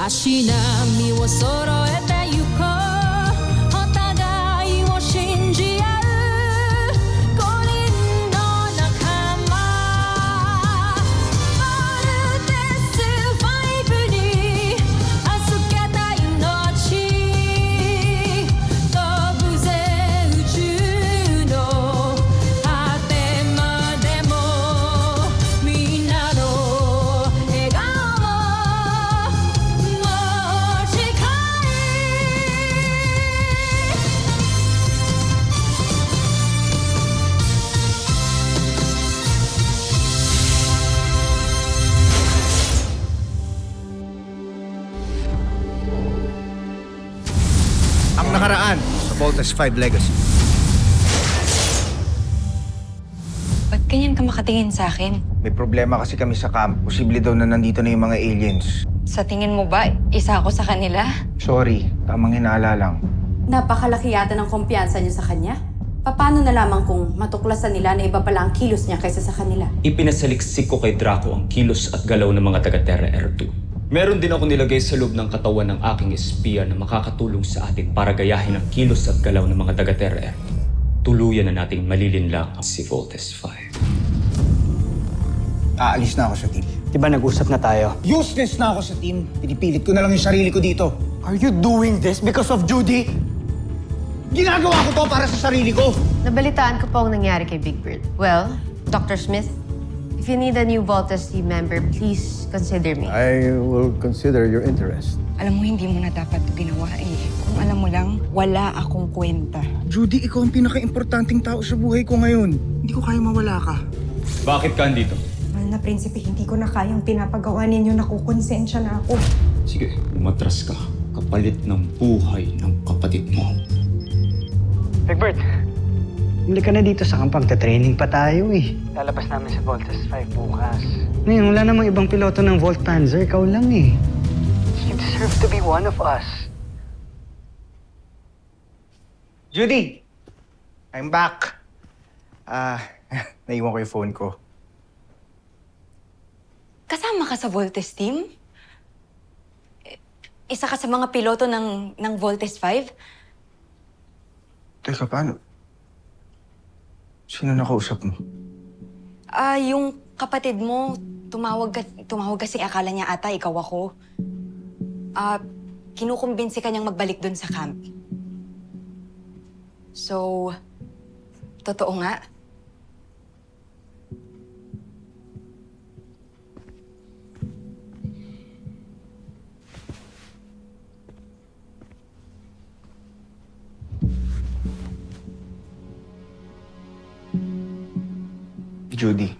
足並みを揃えてゆこうお互いを信じ合う5人の仲間ボルテス5に預けた命飛ぶぜ宇宙の果てまでもみんなの笑顔持ち帰Ang nakaraan sa Voltes 5 Legacy. Ba't ganyan ka makatingin sa akin? May problema kasi kami sa camp. Posible daw na nandito na yung mga aliens. Sa tingin mo ba, isa ako sa kanila? Sorry, tamang hinala lang. Napakalaki yata ng kumpiyansa niyo sa kanya. Paano nalaman kung matuklasan nila na iba pala ang kilos niya kaysa sa kanila? Ipinasaliksik ko kay Draco ang kilos at galaw ng mga taga-Terra R2. Meron din ako nilagay sa loob ng katawan ng aking espiya na makakatulong sa atin para gayahin ang kilos at galaw ng mga taga-Terra R2. Tuluyan na nating malilinlang si Voltes 5. Aalis na ako sa team. Di ba nag-usap na tayo? Useless na ako sa team. Pinipilit ko na lang yung sarili ko dito. Are you doing this because of Judy? Ginagawa ko to para sa sarili ko. Nabalitaan ko po ang nangyari kay Big Bird. Well, Dr. Smith, if you need a new Voltes team member, please consider me. I will consider your interest. Alam mo, hindi mo na dapat ito ginawa eh. Kung alam mo lang, wala akong kwenta. Judy, ikaw ang pinaka-importanting tao sa buhay ko ngayon. Hindi ko kaya mawala ka. Bakit ka andito? Mahal na prinsipe, hindi ko na kayang pinapagawa ninyo. Nakukonsensya na ako. Sige, umatras ka. Kapalit ng buhay ng kapatid mo. Egbert, huli ka na dito sa kampang. Training pa tayo eh. Lalabas namin sa Voltes 5 bukas. Ngayon, wala namang ibang piloto ng Volt Panzer. Ikaw lang eh. You deserve to be one of us. Judy! I'm back. Naiwan ko yung phone ko. Kasama ka sa Voltes team? Isa ka sa mga piloto ng Voltes 5? Teka, paano? Sino nakausap mo? Yung kapatid mo, tumawag kasi akala niya ata ikaw ako. Kinukumbinsi ka niyang magbalik dun sa camp. So, totoo nga. Judy,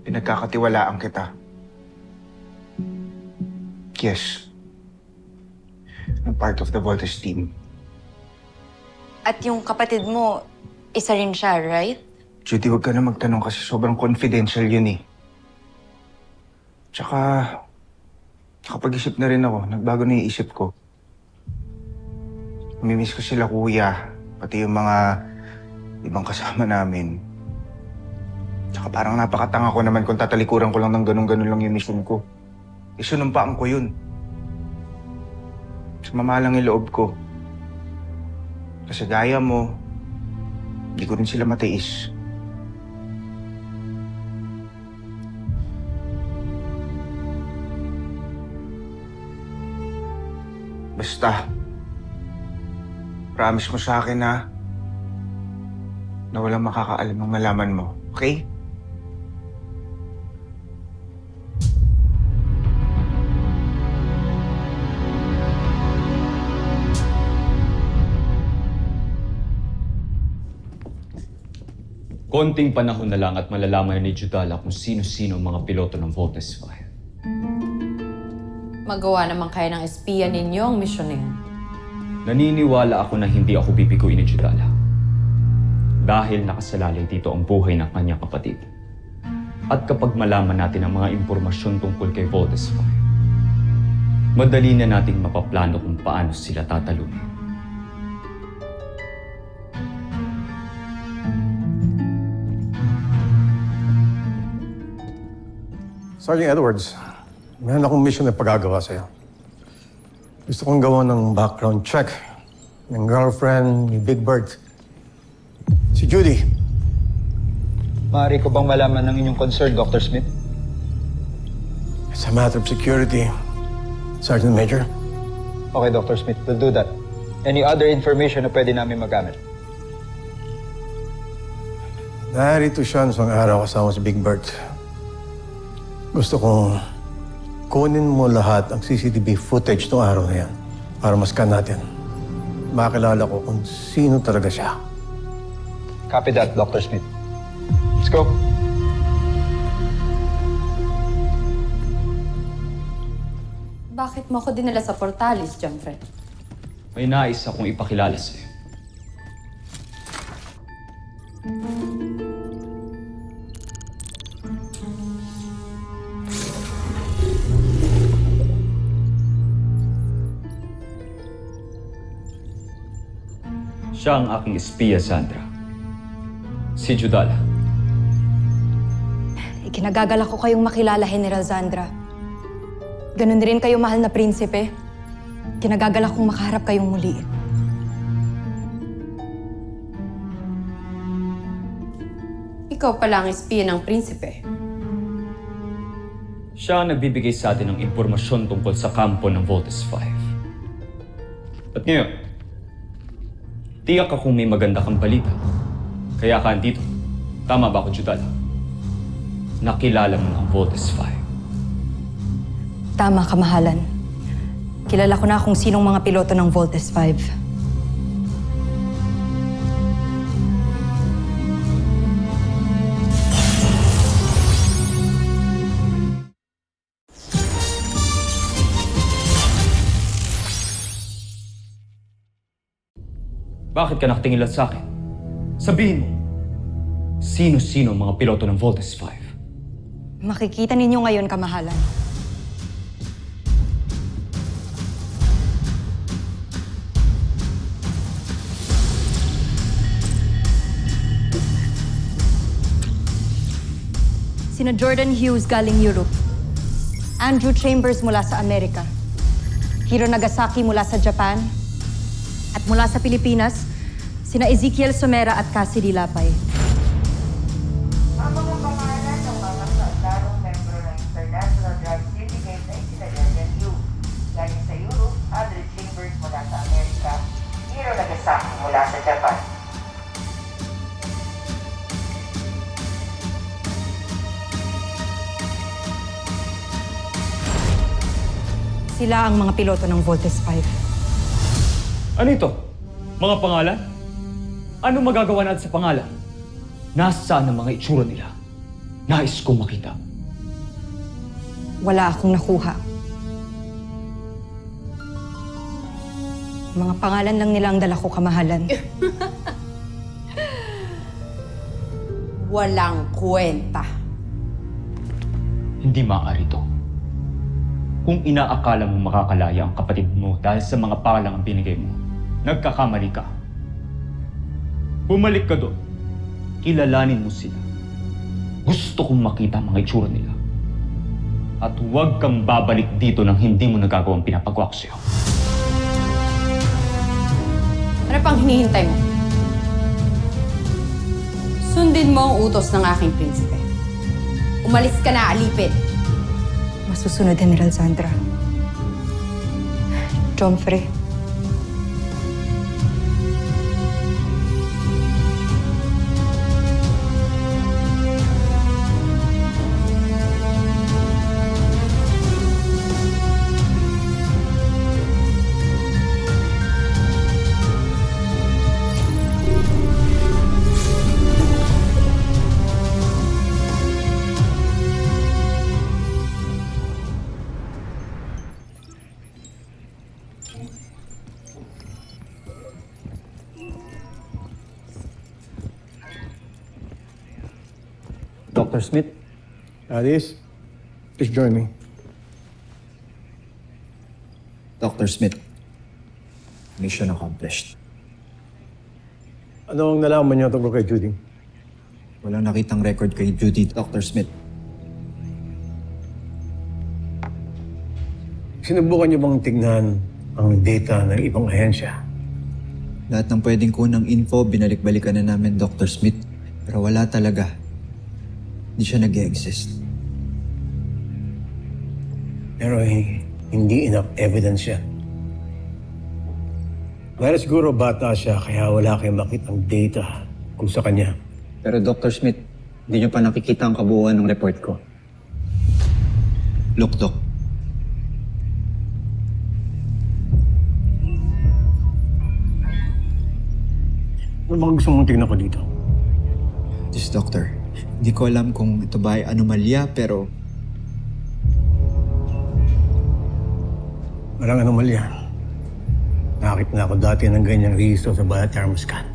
pinagkakatiwalaan kita. Yes. I'm part of the Voltes team. At yung kapatid mo, isa rin siya, right? Judy, huwag ka na magtanong kasi sobrang confidential yun eh. Tsaka, nakapag-isip na rin ako. Nagbago na yung isip ko. Namimiss ko sila kuya, pati yung mga ibang kasama namin. Tsaka parang napakatanga ko naman kung tatalikuran ko lang ng ganun-ganun lang yung mission ko. Isunumpaan ko yun. Sumama lang yung loob ko. Kasi gaya mo, hindi ko rin sila matiis. Basta, promise mo sa akin na walang makakaalam ng nalaman mo, okay? Konting panahon na lang at malalaman na ni Judala kung sino-sino ang mga piloto ng Voltes 5. Magawa naman kayo ng espiya ninyo ang misyon na yun. Naniniwala ako na hindi ako bibiguin ni Judala. Dahil nakasalalay dito ang buhay ng kanyang kapatid. At kapag malaman natin ang mga impormasyon tungkol kay Voltes 5, madali na nating mapaplano kung paano sila tatalunin. Sergeant Edwards, Meron akong mission na pagagawa sa'yo. Gusto kong gawa ng background check ng girlfriend ni Big Bird. Si Judy. Maaari ko bang malaman ng inyong concern, Dr. Smith? It's a matter of security, Sergeant Major. Okay, Dr. Smith, we'll do that. Any other information na pwede namin magamit? Narito siya isang araw kasama si Big Bird. Gusto kong kunin mo lahat ang CCTV footage ng araw na yan para maskan natin. Makilala ko kung sino talaga siya. Copy that, Dr. Smith. Let's go. Bakit mo ako dinala sa Portales, Jomfre? May nais akong ipakilala sa'yo. Siya ang aking espiya, Sandra. Si Judala. Ikinagagalak ko kayong makilala, General Sandra. Ganon rin kayo, mahal na prinsipe. Kinagagalak kong makaharap kayong muli. Ikaw pala ang espiya ng prinsipe. Siya ang nagbibigay sa atin ng impormasyon tungkol sa kampo ng Voltes 5. At ngayon, tiyak akong may maganda kang balita. Kaya ka andito. Tama ba ako, Judala? Nakilala mo ang Voltes 5. Tama, kamahalan. Kilala ko na kung sinong mga piloto ng Voltes 5. Bakit ka nakatingin lang sa akin? Sabihin mo, sino-sino ang mga piloto ng Voltes 5? Makikita ninyo ngayon, kamahalan. Sina Jordan Hughes galing Europe, Andrew Chambers mula sa Amerika, Hiro Nagasaki mula sa Japan, at mula sa Pilipinas, sina Ezekiel Somera at Cassidy Lapay. Ang mga pangalan ng mga kalarong membro ng International Drug Syndicate ay sina Jordan Hughes, galing sa Europe, Andrew Chambers mula sa Amerika, Hiro Nagasaki mula sa Japan. Sila ang mga piloto ng Voltes 5. Ano ito? Mga pangalan? Ano magagawa natin sa pangalan? Nasaan ang mga itsura nila? Nais kong makita. Wala akong nakuha. Mga pangalan lang nila ang dala ko, kamahalan. Walang kwenta. Hindi maaari to. Kung inaakala mo makakalaya ang kapatid mo dahil sa mga palang ang binigay mo, nagkakamali ka. Bumalik ka doon. Kilalanin mo sila. Gusto kong makita ang mga itsura nila. At huwag kang babalik dito nang hindi mo nagagawang pinapagawa ko sa'yo. Ano pang hinihintay mo? Sundin mo ang utos ng aking prinsipe. Umalis ka na, alipin. Masusunod, General Sandra. Jomfre. Dr. Smith? Alice, please join me. Dr. Smith, mission accomplished. Ano ang nalaman niyo tungkol kay Judy? Walang nakitang record kay Judy, Dr. Smith. Sinubukan niyo bang tignan ang data ng ibang ahensya? Lahat ng pwedeng kunang info, binalik-balikan na namin, Dr. Smith. Pero wala talaga. Hindi siya nag-exist. Pero hindi enough evidence yan. Dahil siguro bata siya, kaya wala kayong makitang data kung sa kanya. Pero Dr. Smith, hindi niyo pa nakikita ang kabuuan ng report ko. Look, Doc. Ano bang gusto mong tignan ko dito? This doctor, hindi ko alam kung ito ba ay anomalya, pero Walang anomalya. Nakakita na ako dati ng ganyang rehistro sa biothermal scan.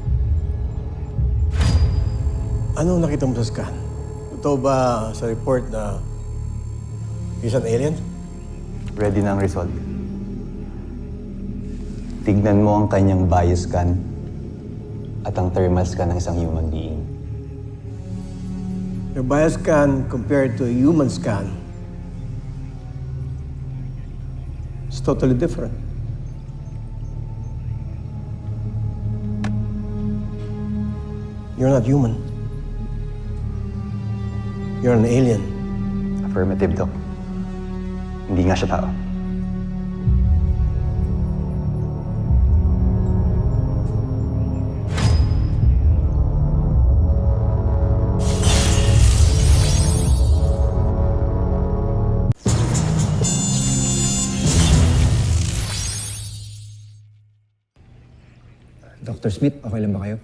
Ano nakita mo sa scan? Totoo ba sa report na he's an alien? Ready na ang result. Tignan mo ang kanyang bioscan at ang thermal scan ng isang human being. Your bioscan compared to a human scan is totally different. You're not human. You're an alien. Affirmative, Doc. Hindi nga siya tao. Dr. Smith, okay lang ba kayo?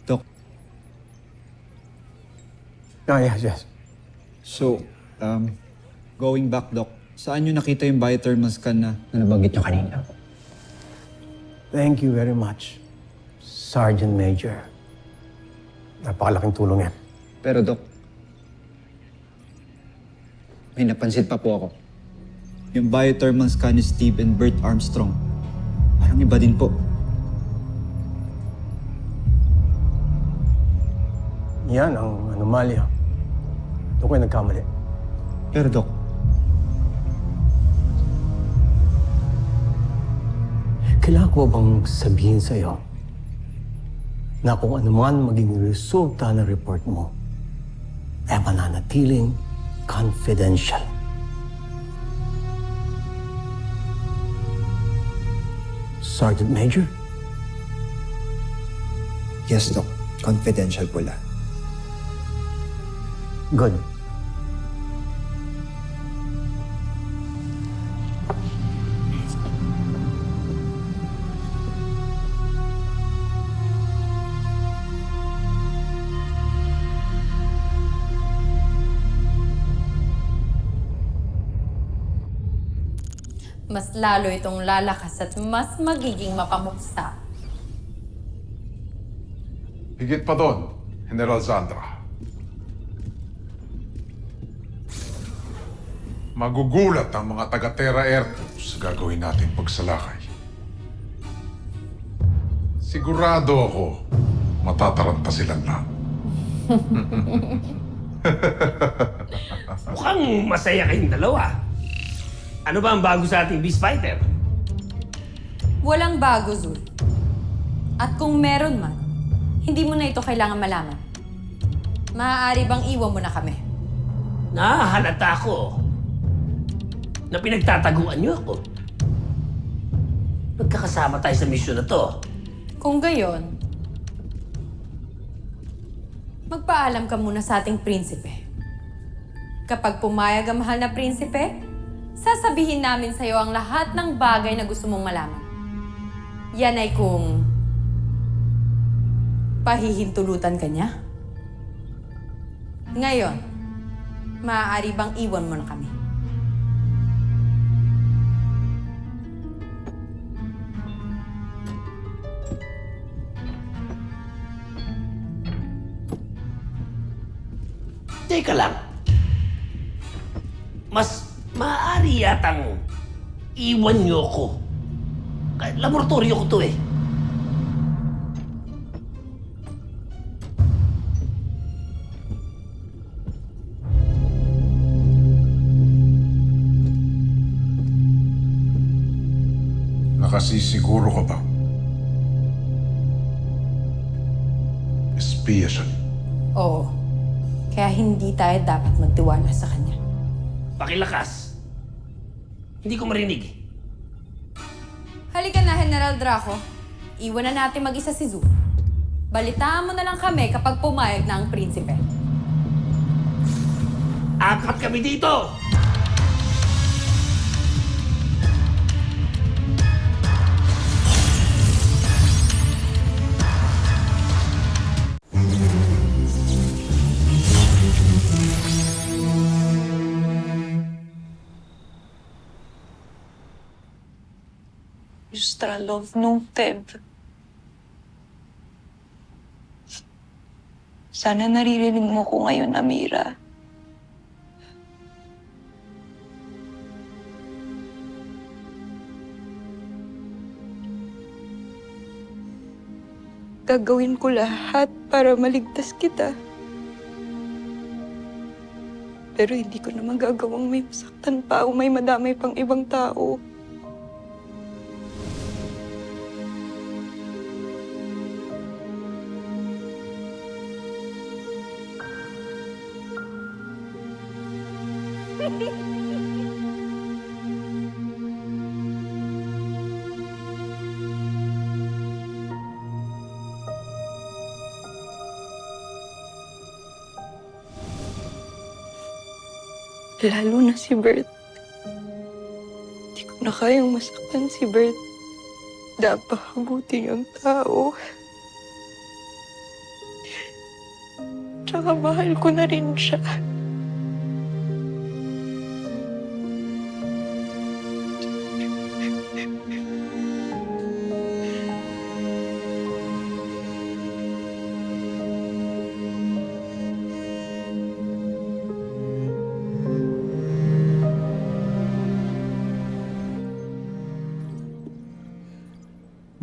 Doc, Ah, yes. so, going back, Doc, saan niyo nakita yung biothermal scan na nabanggit niyo kanina? Thank you very much, Sergeant Major. Napakalaking tulong yan. Pero, Doc, may napansin pa po ako. Yung biothermal scan ni Steve and Bert Armstrong. Parang iba din po. Yan ang anomalya. Doon kayo nagkamali. Pero, Doc, Kailangan ko bang sabihin sa'yo na kung ano man maging resulta ng report mo, ay mananatiling confidential. Sergeant Major? yes, Doc, confidential po lahat. Good. Mas lalo itong lalakas at mas magiging mapamuksa. Higit pa doon, General Zandra. Magugulat ang mga taga-Terra Air Force sa gagawin nating pagsalakay. Sigurado ako, matataranta silang lahat. Mukhang masaya kayong dalawa. Ano ba ang bago sa ating beast fighter? Walang bago, Zul. At kung meron man, hindi mo na ito kailangan malaman. Maaari bang iwan mo na kami? Nahahalata ko na pinagtataguan niyo ako. Magkakasama tayo sa misyon na to. Kung gayon, magpaalam ka muna sa ating prinsipe. Kapag pumayag ang mahal na prinsipe, sasabihin namin sa'yo ang lahat ng bagay na gusto mong malaman. Yan ay kung pahihintulutan ka niya. Ngayon, maaari bang iwan mo na kami? Teka lang. Mas maaari yatang iwan niyo ko. Kahit laboratorio ko to eh. Nakasisiguro ka ba? Espiya siya. Oo. Kaya hindi tayo dapat magtiwala sa kanya. Pakilakas. Hindi ko marinig. Halika na, General Draco. Iwan na natin mag-isa si Zu. Balitaan mo na lang kami kapag pumayag na ang prinsipe. Apat kami dito! Justralov nung Feb. Sana naririnig mo ko ngayon, Amira. Gagawin ko lahat para maligtas kita. Pero hindi ko na magagawang may masaktan pa o may madamay pang ibang tao. Lalo na si Bert. Hindi ko na kayang masaktan si Bert. Napakabuti niyang tao. Tsaka mahal ko na rin siya.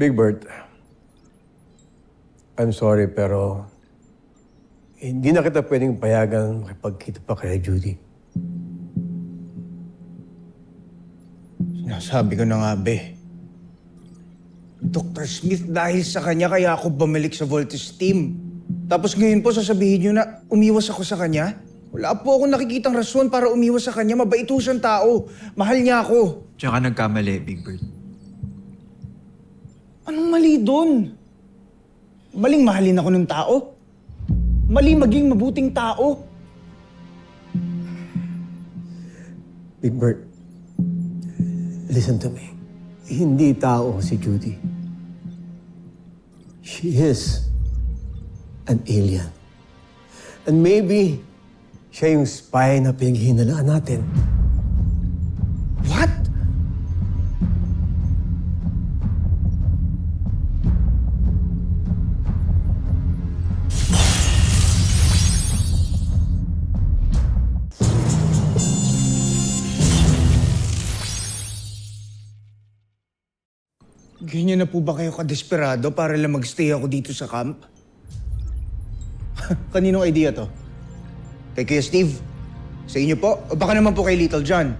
Big Bert, I'm sorry pero hindi na kita pwedeng payagan makipagkita pa kay Judy. Sinasabi ko na nga, be. Dr. Smith, dahil sa kanya kaya ako bumalik sa Voltes team. Tapos ngayon po sasabihin niyo na umiwas ako sa kanya? Wala po akong nakikitang rason para umiwas sa kanya. Mabait ho siyang tao. Mahal niya ako. Tsaka nagkamali, Big Bird. Anong mali doon? Maling mahalin ako ng tao? Mali maging mabuting tao? Big Bert, listen to me. Hindi tao si Judy. She is an alien. And maybe siya yung spy na pinaghihinalaan natin. What? Ganyan na po ba kayo kadesperado para lang magstay ako dito sa camp? Kaninong idea to? Kay Kuya Steve? Sa inyo po? O baka naman po kay Little John?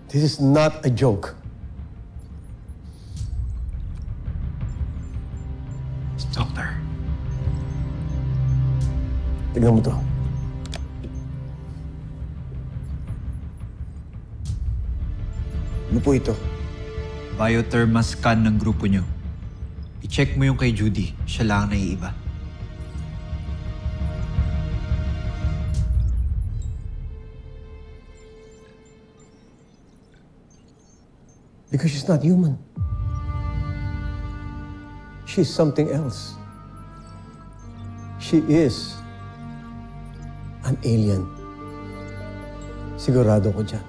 This is not a joke. Doctor. Tignan mo to. Ano po ito? Biothermal scan ng grupo nyo. I-check mo yung kay Judy. Siya lang ang naiiba. Because she's not human. She's something else. She is an alien. Sigurado ko dyan.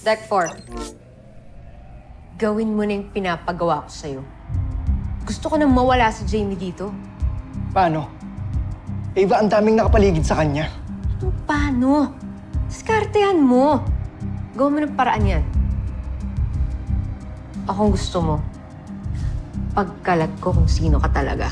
Deck 4. Gawin mo na yung pinapagawa ko sa'yo. Gusto ko nang mawala si Jamie dito. Paano? Eva, ang daming nakapaligid sa kanya. Paano? Diskartehan mo. Gawin mo ng paraan yan. Akong gusto mo, pagkalat ko kung sino ka talaga.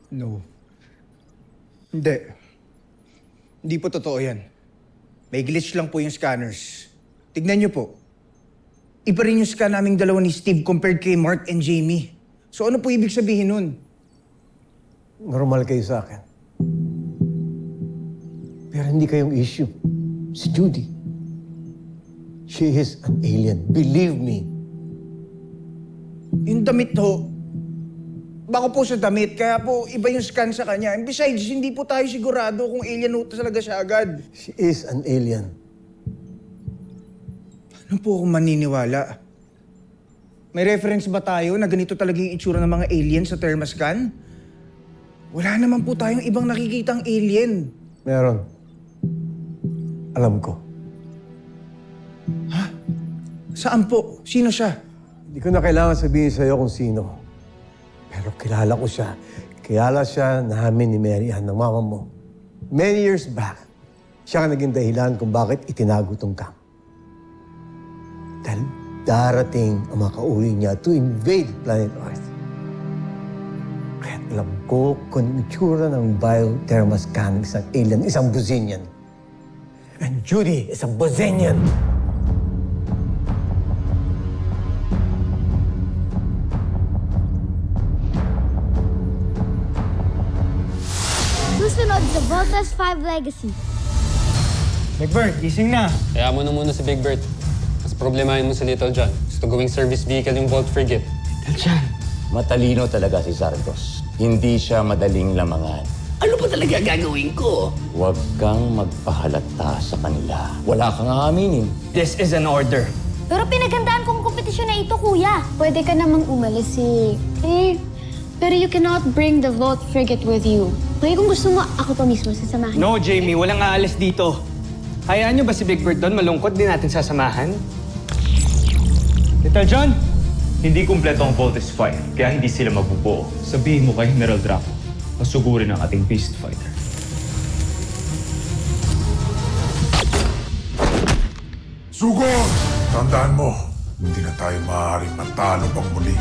No. Hindi. Hindi po totoo yan. May glitch lang po yung scanners. Tignan niyo po. Iba rin yung scan naming dalawa ni Steve compared kay Mark and Jamie. So ano po ibig sabihin nun? Normal kayo sa akin. Pero hindi kayong issue. Si Judy. She is an alien. Believe me. Yung damit ho, baka po sa damit, kaya po iba yung scan sa kanya. And besides, hindi po tayo sigurado kung alien ho talaga siya agad. She is an alien. Ano po akong maniniwala? May reference ba tayo na ganito talaga yung itsura ng mga alien sa thermoscan? Wala naman po tayong ibang nakikitang alien. Meron. Alam ko. Ha? Saan po? Sino siya? Hindi ko na kailangan sabihin sa'yo kung sino. Pero kilala ko siya. Kilala siya namin ni Mary Ann, ng mama mo. Many years back, siya ang naging dahilan kung bakit itinago tong camp. Dahil darating ang mga kauli niya to invade planet Earth. Kaya alam ko kung itsura ng biothermoscan ng isang alien, isang Buzinian. And Judy is a Buzinian. Susunod sa Voltas 5 Legacy. Big Bird, gising na. Kaya mo na muna si Big Bird. Mas problemahin mo si Little John. Gusto gawing service vehicle yung Volt Frigate. Little John. Matalino talaga si Sardos. Hindi siya madaling lamangan. Ano ba talaga gagawin ko? Huwag kang magpahalata sa kanila. Wala kang aaminin. This is an order. Pero pinagandaan kong kompetisyon na ito, kuya. Pwede ka namang umalis pero you cannot bring the Volt Frigate with you. Kaya kung gusto mo, ako pa mismo sasamahan. No, Jamie. Walang aalis dito. Hayaan niyo ba si Big Bird doon? Malungkot din natin sasamahan. Little John? Hindi kumpleto ang Voltes 5, kaya hindi sila mabubuo. Sabihin mo kay General Draco, masugurin ang ating beast fighter. Sugod! Tandaan mo, hindi na tayo maaaring matalo pang muli.